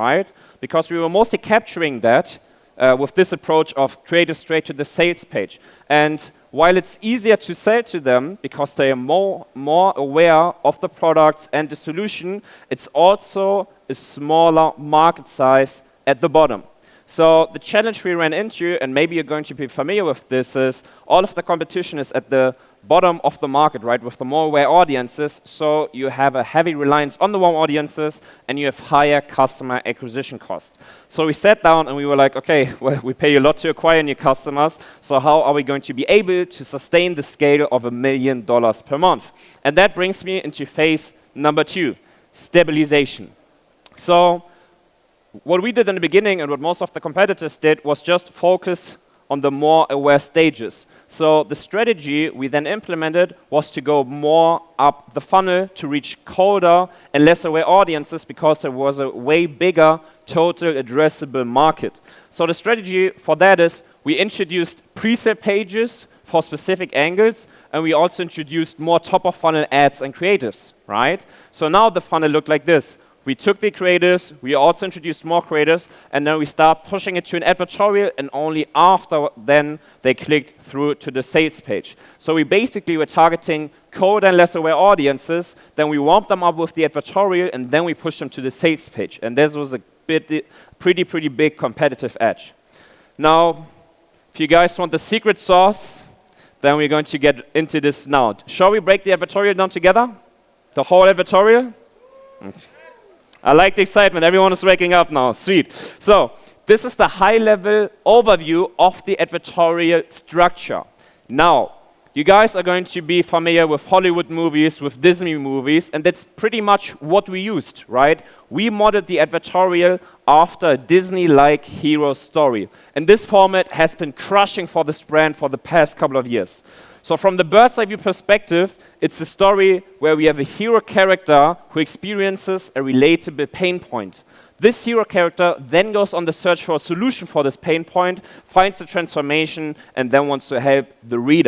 right? Because we were mostly capturing that with this approach of creative straight to the sales page. And while it's easier to sell to them because they are more aware of the products and the solution, it's also a smaller market size at the bottom. So the challenge we ran into, and maybe you're going to be familiar with this, is all of the competition is at the bottom of the market, right, with the more aware audiences, so you have a heavy reliance on the warm audiences and you have higher customer acquisition cost. So we sat down and we were like, okay, well, we pay a lot to acquire new customers, so how are we going to be able to sustain the scale of $1 million per month? And that brings me into phase number 2, stabilization. So what we did in the beginning and what most of the competitors did was just focus on the more aware stages. So the strategy we then implemented was to go more up the funnel to reach colder and less aware audiences because there was a way bigger total addressable market. So the strategy for that is we introduced preset pages for specific angles, and we also introduced more top-of-funnel ads and creatives, right? So now the funnel looked like this. We took the creatives, we also introduced more creatives, and then we start pushing it to an advertorial, and only after then they clicked through to the sales page. So we basically were targeting cold and less aware audiences, then we warmed them up with the advertorial, and then we pushed them to the sales page. And this was a pretty big competitive edge. Now, if you guys want the secret sauce, then we're going to get into this now. Shall we break the advertorial down together? The whole advertorial? I like the excitement. Everyone is waking up now. Sweet. So this is the high-level overview of the advertorial structure. Now, you guys are going to be familiar with Hollywood movies, with Disney movies, and that's pretty much what we used, right? We modeled the advertorial after a Disney-like hero story. And this format has been crushing for this brand for the past couple of years. So from the bird's eye view perspective, it's a story where we have a hero character who experiences a relatable pain point. This hero character then goes on the search for a solution for this pain point, finds the transformation, and then wants to help the reader.